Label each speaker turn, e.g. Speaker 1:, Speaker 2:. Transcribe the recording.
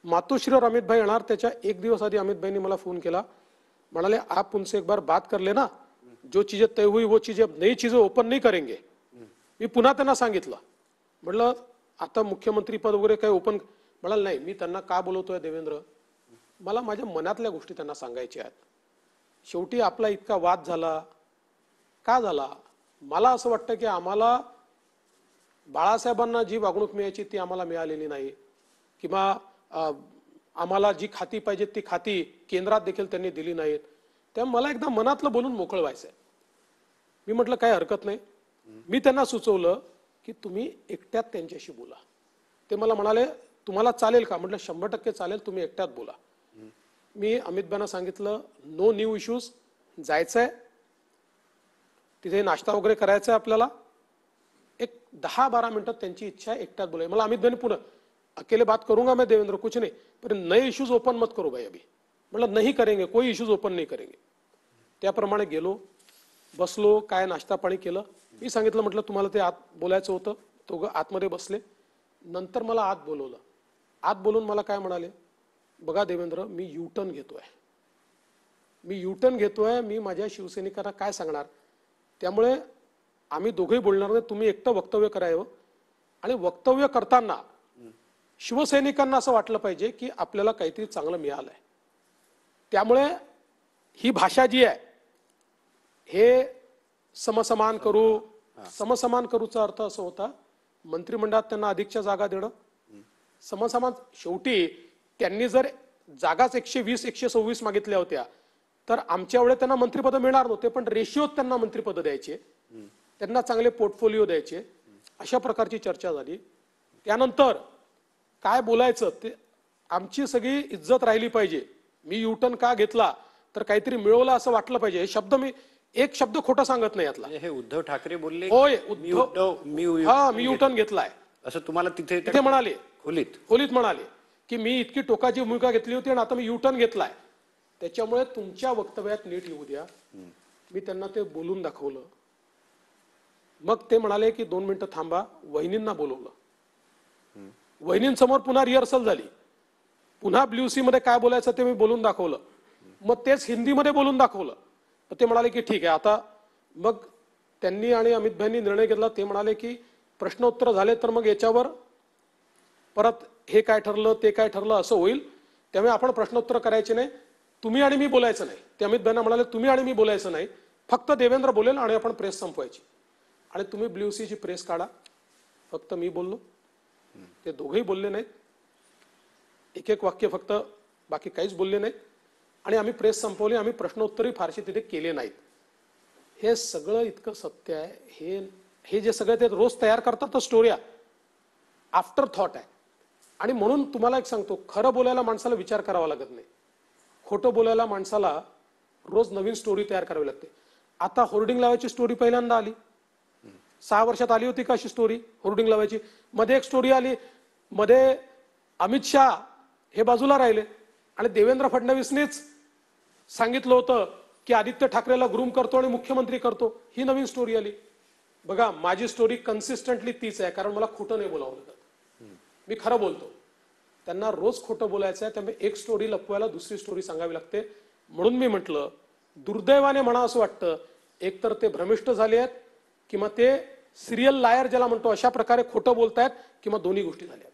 Speaker 1: मातोश्री और अमित भाई येणार त्याच्या एक दिवस आधी अमित भाईंनी मला फोन केला, म्हणाले आप उनसे एक बार बात कर लेना, जो चीजें तय हुई वो चीजें अब नई चीजें ओपन नहीं करेंगे। मी पुन्हा त्यांना सांगितलं, म्हटलं आता मुख्यमंत्री पद वगैरे काही ओपन, म्हणाल नाही, मी त्यांना का बोलवतोय देवेंद्र, मला माझ्या मनातल्या गोष्टी त्यांना सांगायच्या आहेत। शेवटी आपला इतका वाद झाला का झाला, मला असं वाटतं की आम्हाला बाळासाहेबांना जी वागणूक मिळायची ती आम्हाला मिळालेली नाही, किंवा आम्हाला जी खाती पाहिजे ती खाती केंद्रात देखील त्यांनी दिली नाहीत। त्यामुळे मला एकदा मनातलं बोलून मोकळं व्हायचंय। मी म्हटलं काय हरकत नाही, मी त्यांना सुचवलं की तुम्ही एकट्यात त्यांच्याशी बोला। ते मला म्हणाले तुम्हाला चालेल का, म्हटलं 100% चालेल, तुम्ही एकट्यात बोला। मी अमित भाईंना सांगितलं नो न्यू इश्यूज, जायचंय तिथे नाश्ता वगैरे करायचा आहे आपल्याला, एक 10-12 मिनिटं त्यांची इच्छा आहे एकट्यात बोलाय। मला अमित भाईने पुन्हा अकेले बात करूंगा मैं देवेंद्र, कुछ नहीं, पर नए इश्यूज ओपन मत करो भाई अभी, मतलब नहीं करेंगे, कोई इश्यूज ओपन नहीं करेंगे। त्याप्रमाणे गेलो, बसलो, काय नाश्ता पाणी केलं। मी सांगितलं म्हटलं तुम्हाला ते आत बोलायचं होतं, तो आतमध्ये बसले। नंतर मला आत बोलवलं, आत बोलून मला काय म्हणाले, बघा देवेंद्र मी यूटर्न घेतोय, मी माझ्या शिवसैनिकांना काय सांगणार, त्यामुळे आम्ही दोघेही बोलणार नाही, तुम्ही एकटं वक्तव्य करावं। आणि वक्तव्य करताना शिवसैनिकांना असं वाटलं पाहिजे की आपल्याला काहीतरी चांगलं मिळालंय। त्यामुळे ही भाषा जी आहे हे समसमान करूचा अर्थ असं होता मंत्रिमंडळात त्यांना अधिकच्या जागा देणं, समसमान। शेवटी त्यांनी जर जागाच 120-126 मागितल्या होत्या तर आमच्या वेळेस त्यांना मंत्रिपद मिळणार नव्हते, पण रेशिओत त्यांना मंत्रिपद द्यायचे, त्यांना चांगले पोर्टफोलिओ द्यायचे, अशा प्रकारची चर्चा झाली। त्यानंतर काय बोलायचं ते आमची सगळी इज्जत राहिली पाहिजे। मी यूटर्न का घेतला तर काहीतरी मिळवलं असं वाटलं पाहिजे। हे शब्द मी एक शब्द खोटा सांगत नाही यातला।
Speaker 2: हे उद्धव ठाकरे बोलले,
Speaker 1: होय
Speaker 2: मी
Speaker 1: यूटर्न घेतलाय
Speaker 2: असं तुम्हाला
Speaker 1: तिथे म्हणाले,
Speaker 2: खोलीत
Speaker 1: म्हणाले की मी इतकी टोकाची भूमिका घेतली होती आणि आता मी यूटर्न घेतलाय, त्याच्यामुळे तुमच्या वक्तव्यात नीट येऊ द्या। मी त्यांना ते बोलून दाखवलं। मग ते म्हणाले की 2 मिनिटं थांबा, वहिनींना बोलवलं, वहिनींसमोर पुन्हा रिहर्सल झाली, पुन्हा ब्ल्यू सी मध्ये काय बोलायचं ते मी बोलून दाखवलं, मग तेच हिंदीमध्ये बोलून दाखवलं। ते म्हणाले की ठीक आहे आता, मग त्यांनी आणि अमित भाईंनी निर्णय घेतला। ते म्हणाले की प्रश्नोत्तर झाले तर मग याच्यावर परत हे काय ठरलं ते काय ठरलं असं होईल, त्यामुळे आपण प्रश्नोत्तर करायचे नाही, तुम्ही आणि मी बोलायचं नाही। ते अमित भाईंना म्हणाले तुम्ही आणि मी बोलायचं नाही, फक्त देवेंद्र बोलेल आणि आपण प्रेस संपवायची, आणि तुम्ही ब्ल्यू सी ची प्रेस काढा, फक्त मी बोललो, ते दोघेही बोलले नाहीत, एक वाक्य फक्त, बाकी काहीच बोलले नाहीत, आणि आम्ही प्रेस संपवली। आम्ही प्रश्नोत्तरही फारशी तिथे केले नाहीत। हे सगळं इतकं सत्य आहे, हे जे सगळे ते रोज तयार करतात स्टोऱ्या, आफ्टर थॉट आहे। आणि म्हणून तुम्हाला एक सांगतो, खरं बोलायला माणसाला विचार करावा लागत नाही, खोटं बोलायला माणसाला रोज नवीन स्टोरी तयार करावी लागते। आता होर्डिंग लावायची स्टोरी पहिल्यांदा आली, 6 वर्षात आली होती का अशी स्टोरी होर्डिंग लावायची? मध्ये एक स्टोरी आली, मध्ये अमित शाह हे बाजूला राहिले आणि देवेंद्र फडणवीसनेच सांगितलं होतं की आदित्य ठाकरेला ग्रूम करतो आणि मुख्यमंत्री करतो, ही नवीन स्टोरी आली। बघा माझी स्टोरी कन्सिस्टंटली तीच आहे, कारण मला खोटं नाही बोलावं लागत, मी खरं बोलतो। त्यांना रोज खोटं बोलायचं आहे, त्यामुळे एक स्टोरी लपवायला दुसरी स्टोरी सांगावी लागते। म्हणून मी म्हटलं दुर्दैवाने म्हणा असं वाटतं, एकतर ते भ्रमिष्ट झाले आहेत किंवा ते सिरियल लायर ज्याला म्हणतो अशा प्रकारे खोटं बोलतायत, किंवा दोन्ही गोष्टी झाल्या।